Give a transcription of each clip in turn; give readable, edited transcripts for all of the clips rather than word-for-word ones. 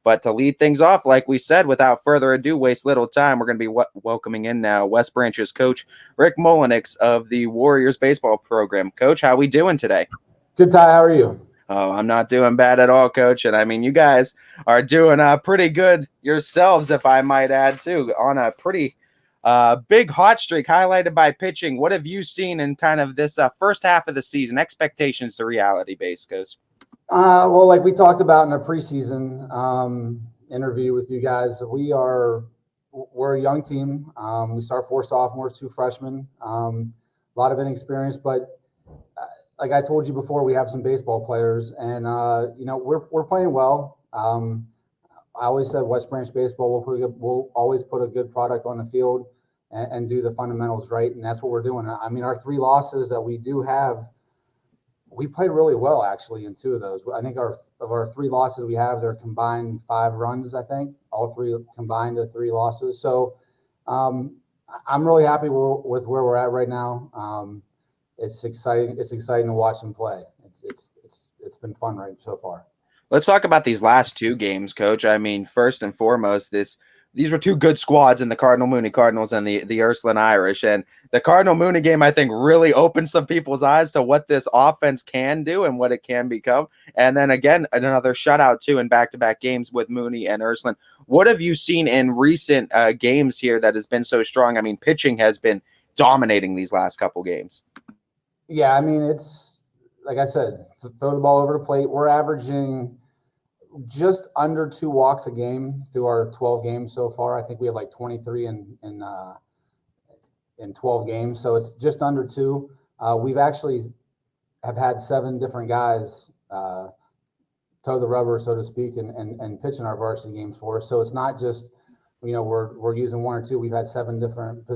But to lead things off, like we said, without further ado, waste little time, we're going to be welcoming in now West Branch's Coach Rick Mulinix of the Warriors baseball program. Coach, how we doing today? Good, Ty. How are you? Oh, I'm not doing bad at all, Coach. And I mean, you guys are doing pretty good yourselves, if I might add, too, on a pretty big hot streak highlighted by pitching. What have you seen in kind of this first half of the season? Expectations to reality base, Coach? Well, like we talked about in the preseason interview with you guys, we're a young team. We start 4 sophomores, 2 freshmen, a lot of inexperience, but like I told you before, we have some baseball players, and we're playing well. I always said West Branch baseball will always put a good product on the field and do the fundamentals right, and that's what we're doing. I mean, our 3 losses that we do have, we played really well actually in 2 of those. I think of our 3 losses we have, they're combined 5 runs. I think all 3 combined to 3 losses. So I'm really happy with where we're at right now. It's exciting. It's exciting to watch them play. It's been fun right so far. Let's talk about these last 2 games, Coach. I mean, first and foremost, these were 2 good squads in the Cardinal Mooney Cardinals and the Ursuline Irish. And the Cardinal Mooney game, I think, really opened some people's eyes to what this offense can do and what it can become. And then again, another shutout too in back-to-back games with Mooney and Ursuline. What have you seen in recent games here that has been so strong? I mean, pitching has been dominating these last couple games. Yeah, I mean, it's like I said, throw the ball over the plate. We're averaging just under 2 walks a game through our 12 games so far. I think we have like 23 in 12 games, so it's just under 2. We've actually have had 7 different guys toe the rubber, so to speak, and pitch in our varsity games for us. So it's not just we're using 1 or 2. We've had 7 different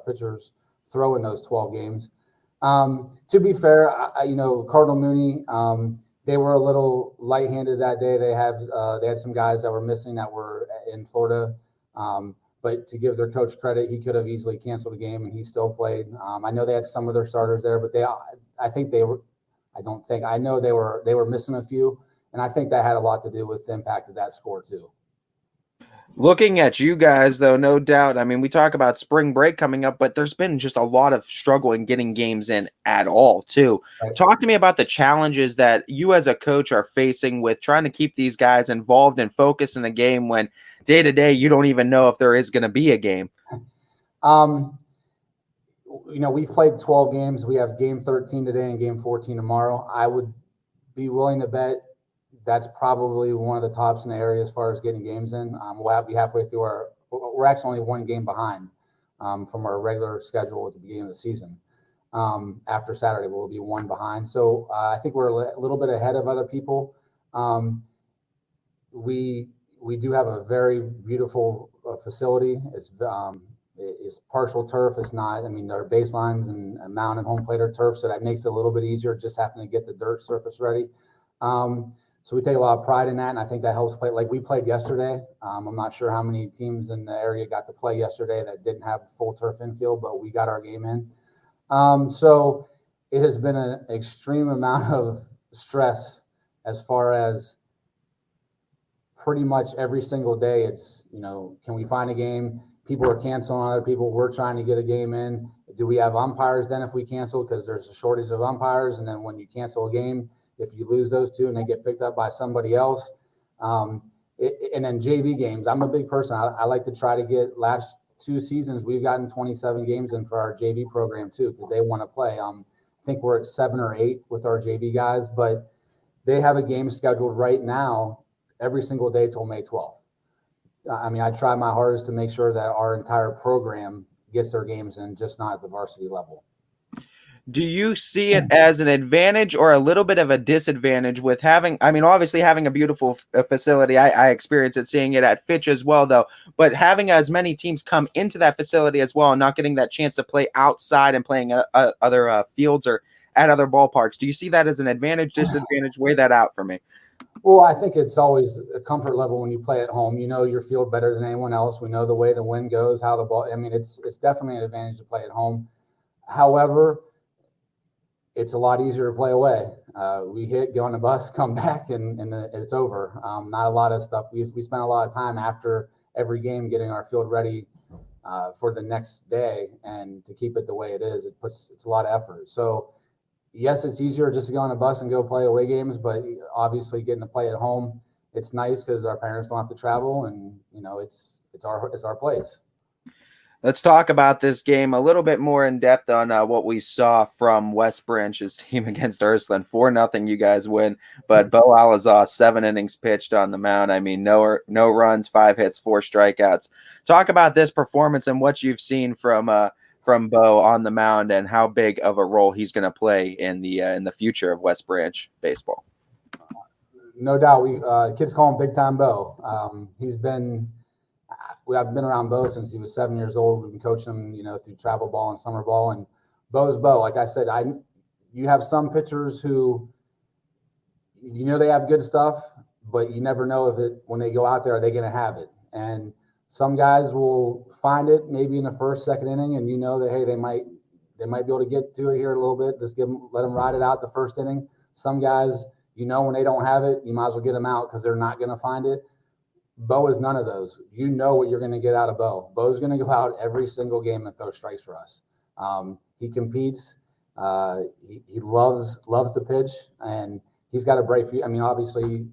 pitchers throw in those 12 games. To be fair, Cardinal Mooney, they were a little light-handed that day. They had some guys that were missing that were in Florida. But to give their coach credit, he could have easily canceled the game and he still played. I know they had some of their starters there, but I know they were missing a few, and I think that had a lot to do with the impact of that score too. Looking at you guys, though, no doubt. I mean, we talk about spring break coming up, but there's been just a lot of struggle in getting games in at all, too. Right. Talk to me about the challenges that you as a coach are facing with trying to keep these guys involved and focused in a game when day to day you don't even know if there is going to be a game. We've played 12 games. We have game 13 today and game 14 tomorrow. I would be willing to bet that's probably one of the tops in the area as far as getting games in. We'll be halfway through we're actually only 1 game behind from our regular schedule at the beginning of the season. After Saturday, we'll be 1 behind. So I think we're a little bit ahead of other people. We do have a very beautiful facility. It's partial turf. It's not, our baselines and mound and home plate are turf, so that makes it a little bit easier just having to get the dirt surface ready. So we take a lot of pride in that, and I think that helps play. Like we played yesterday. I'm not sure how many teams in the area got to play yesterday that didn't have full turf infield, but we got our game in. So it has been an extreme amount of stress as far as pretty much every single day. It's, can we find a game? People are canceling on other people. We're trying to get a game in. Do we have umpires then if we cancel? Because there's a shortage of umpires. And then when you cancel a game, if you lose those 2 and they get picked up by somebody else, and then JV games. I'm a big person. I like to try to get last 2 seasons. We've gotten 27 games in for our JV program too because they want to play. I think we're at 7 or 8 with our JV guys, but they have a game scheduled right now every single day till May 12th. I try my hardest to make sure that our entire program gets their games in, just not at the varsity level. Do you see it as an advantage or a little bit of a disadvantage with having, obviously having a beautiful facility, I experience it seeing it at Fitch as well, though, but having as many teams come into that facility as well and not getting that chance to play outside and playing other fields or at other ballparks. Do you see that as an advantage, disadvantage? Weigh that out for me. Well, I think it's always a comfort level when you play at home. You know your field better than anyone else. We know the way the wind goes, how the ball – it's definitely an advantage to play at home. However, it's a lot easier to play away. We hit, go on the bus, come back, and it's over. Not a lot of stuff. We spent a lot of time after every game getting our field ready for the next day, and to keep it the way it is, it's a lot of effort. So yes, it's easier just to go on a bus and go play away games, but obviously getting to play at home, it's nice because our parents don't have to travel, and it's our place. Let's talk about this game a little bit more in depth on what we saw from West Branch's team against Ursuline. 4-0, you guys win. But Bo Alazaw, 7 innings pitched on the mound. I mean, no runs, 5 hits, 4 strikeouts. Talk about this performance and what you've seen from Bo on the mound, and how big of a role he's going to play in the future of West Branch baseball. No doubt, kids call him Big Time Bo. I've been around Bo since he was 7 years old. We've been coaching him, through travel ball and summer ball. And Bo's Bo. Like I said, you have some pitchers who, they have good stuff, but you never know when they go out there, are they going to have it? And some guys will find it maybe in the first, second inning, and that, hey, they might be able to get to it here a little bit. Just let them ride it out the first inning. Some guys, when they don't have it, you might as well get them out because they're not going to find it. Bo is none of those. You know what you're going to get out of Bo. Bo's going to go out every single game and throw strikes for us. He competes. He loves to pitch, and he's got a bright future. I mean, obviously,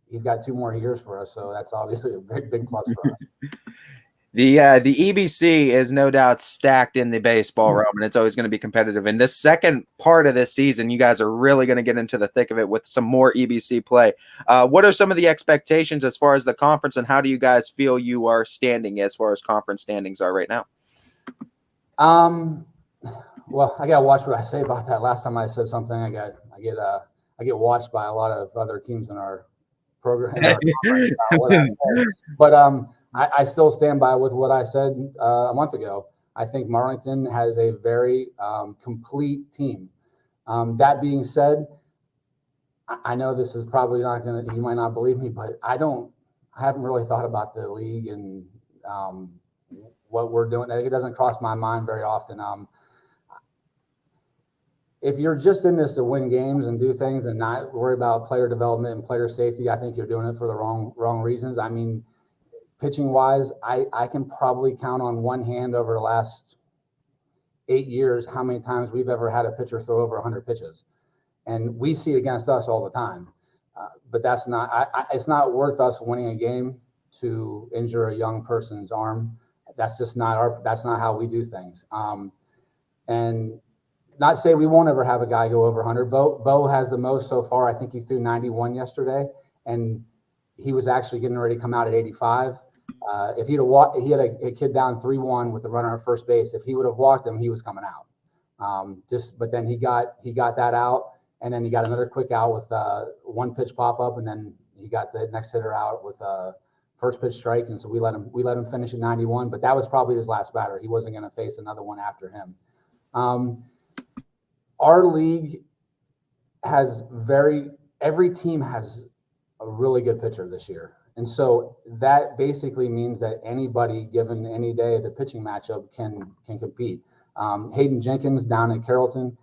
he's got 2 more years for us, so that's obviously a big plus for us. The EBC is no doubt stacked in the baseball realm, and it's always going to be competitive. In this second part of this season, you guys are really going to get into the thick of it with some more EBC play. What are some of the expectations as far as the conference, and how do you guys feel you are standing as far as conference standings are right now? Well, I gotta watch what I say about that. Last time I said something, I get watched by a lot of other teams in our program. But I still stand by with what I said a month ago. I think Marlington has a very complete team. That being said, I know this is probably not going to, you might not believe me, but I haven't really thought about the league and what we're doing. It doesn't cross my mind very often. If you're just in this to win games and do things and not worry about player development and player safety, I think you're doing it for the wrong reasons. I mean, pitching wise, I can probably count on one hand over the last 8 years how many times we've ever had a pitcher throw over 100 pitches, and we see it against us all the time. But that's not. It's not worth us winning a game to injure a young person's arm. That's just not That's not how we do things. And not to say we won't ever have a guy go over 100. Bo has the most so far. I think he threw 91 yesterday, and he was actually getting ready to come out at 85. If he had a kid down 3-1 with a runner at first base. If he would have walked him, he was coming out. But then he got that out, and then he got another quick out with one pitch pop up, and then he got the next hitter out with a first pitch strike, and so we let him finish at 91. But that was probably his last batter. He wasn't going to face another one after him. Our league has every team has a really good pitcher this year. And so that basically means that anybody given any day, the pitching matchup can compete. Hayden Jenkins down at Carrollton,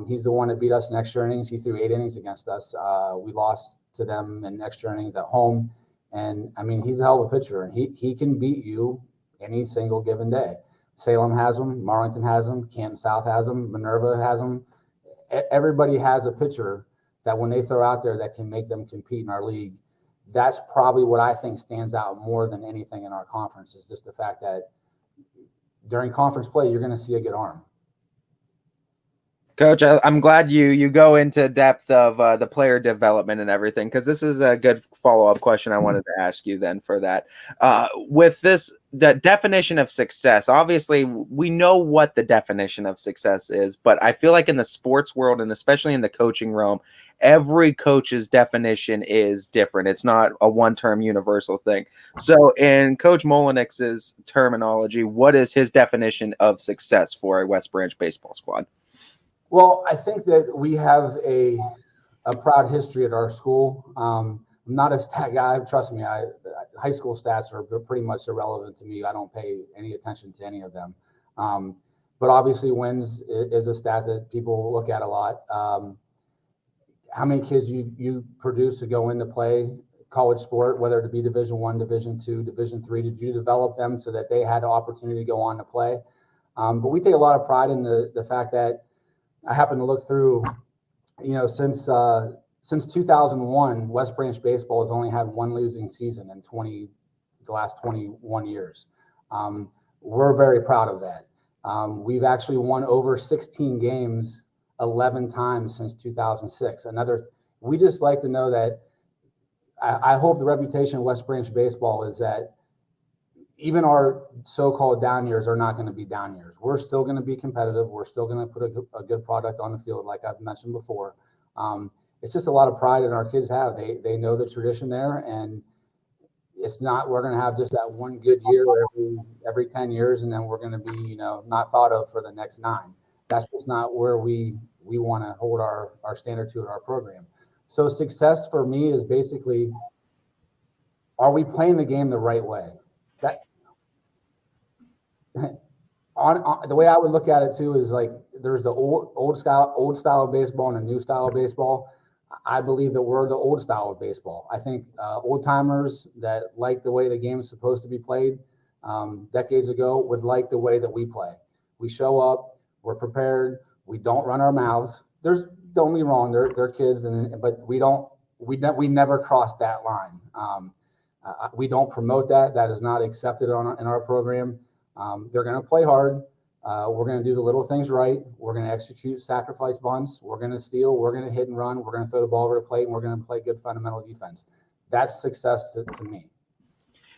he's the one that beat us in extra innings. He threw 8 innings against us. We lost to them in extra innings at home. And I mean, he's a hell of a pitcher, and he can beat you any single given day. Salem has him, Marlington has him, Canton South has him, Minerva has him. Everybody has a pitcher that when they throw out there that can make them compete in our league. That's probably what I think stands out more than anything in our conference, is just the fact that during conference play, you're going to see a good arm. Coach, I'm glad you go into depth of the player development and everything, because this is a good follow-up question I wanted to ask you then for that. With this, the definition of success, obviously we know what the definition of success is, but I feel like in the sports world, and especially in the coaching realm, every coach's definition is different. It's not a one-term universal thing. So in Coach Mulinix's terminology, what is his definition of success for a West Branch baseball squad? Well, I think that we have a proud history at our school. I'm not a stat guy. Trust me, high school stats are pretty much irrelevant to me. I don't pay any attention to any of them. but obviously wins is a stat that people look at a lot. How many kids you produce to go into play college sport, whether it be Division I, Division II, Division III? Did you develop them so that they had the opportunity to go on to play? But we take a lot of pride in the fact that I happen to look through, since 2001, West Branch baseball has only had one losing season in the last 21 years. We're very proud of that. We've actually won over 16 games 11 times since 2006. We just like to know that I hope the reputation of West Branch baseball is that even our so-called down years are not going to be down years. We're still going to be competitive. We're still going to put a good product on the field, like I've mentioned before. It's just a lot of pride that our kids have. They know the tradition there, and it's not we're going to have just that one good year every 10 years, and then we're going to be not thought of for the next 9. That's just not where we want to hold our standard to in our program. So success for me is basically, are we playing the game the right way? That on the way I would look at it too is like there's the old style of baseball and a new style of baseball. I believe that we're the old style of baseball. I think old timers that like the way the game is supposed to be played decades ago would like the way that we play. We show up, we're prepared, we don't run our mouths. Don't get me wrong, they're kids, but we never cross that line. We don't promote that. That is not accepted in our program. They're going to play hard. We're going to do the little things right. We're going to execute sacrifice bunts. We're going to steal. We're going to hit and run. We're going to throw the ball over the plate, and we're going to play good fundamental defense. That's success to me.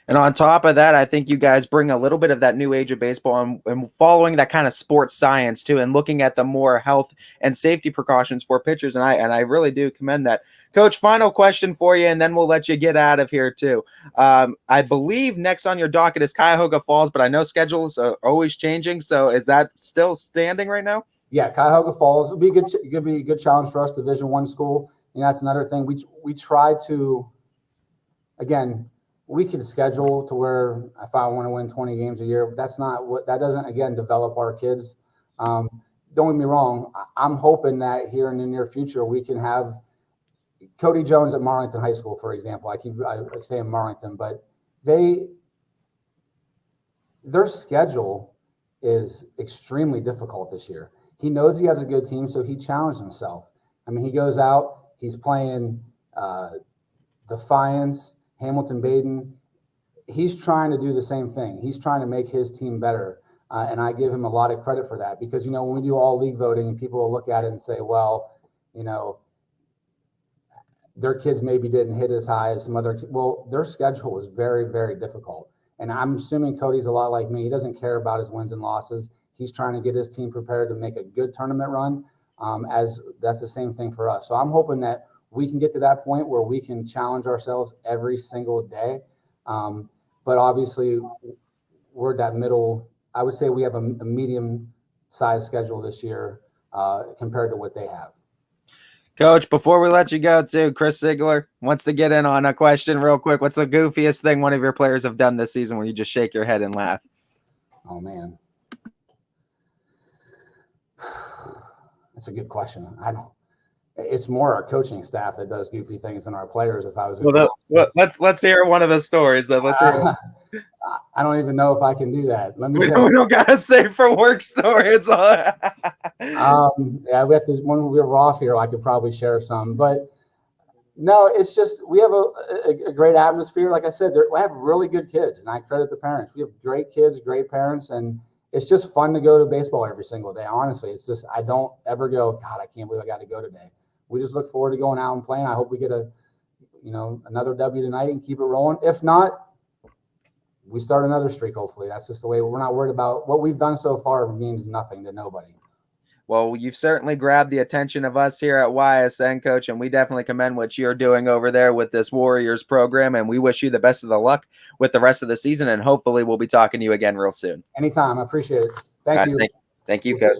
And on top of that, I think you guys bring a little bit of that new age of baseball and following that kind of sports science too, and looking at the more health and safety precautions for pitchers. And I really do commend that. Coach, final question for you, and then we'll let you get out of here too. I believe next on your docket is Cuyahoga Falls, but I know schedules are always changing. So is that still standing right now? Yeah, Cuyahoga Falls would be a good challenge for us, Division I school. And that's another thing we try to, again, we could schedule to where if I want to win 20 games a year, that doesn't, again, develop our kids. Don't get me wrong. I'm hoping that here in the near future, we can have Cody Jones at Marlington High School, for example. I say in Marlington, but their schedule is extremely difficult this year. He knows he has a good team, so he challenged himself. I mean, he goes out, he's playing Defiance, Hamilton Baden. He's trying to do the same thing. He's trying to make his team better. And I give him a lot of credit for that because, when we do all league voting, people will look at it and say, well, their kids maybe didn't hit as high as some other kids. Well, their schedule is very, very difficult. And I'm assuming Cody's a lot like me. He doesn't care about his wins and losses. He's trying to get his team prepared to make a good tournament run, as that's the same thing for us. So I'm hoping that we can get to that point where we can challenge ourselves every single day. But obviously, we're that middle. I would say we have a medium-sized schedule this year compared to what they have. Coach, before we let you go, too, Chris Ziegler wants to get in on a question real quick. What's the goofiest thing one of your players have done this season where you just shake your head and laugh? Oh, man. That's a good question. It's more our coaching staff that does goofy things than our players. If I was, let's hear one of the stories. Then let's hear. I don't even know if I can do that. Let me. We don't gotta say for work story. It's all. Yeah, we have to. When we were off here, I could probably share some, but no, it's just we have a great atmosphere. Like I said, we have really good kids, and I credit the parents. We have great kids, great parents, and it's just fun to go to baseball every single day. Honestly, it's just I don't ever go, God, I can't believe I got to go today. We just look forward to going out and playing. I hope we get another W tonight and keep it rolling. If not, we start another streak. Hopefully, that's just the way. We're not worried about what we've done so far. Means nothing to nobody. Well, you've certainly grabbed the attention of us here at YSN, Coach, and we definitely commend what you're doing over there with this Warriors program, and we wish you the best of the luck with the rest of the season, and hopefully we'll be talking to you again real soon. Anytime. I appreciate it. Thank you. Thank you, Coach.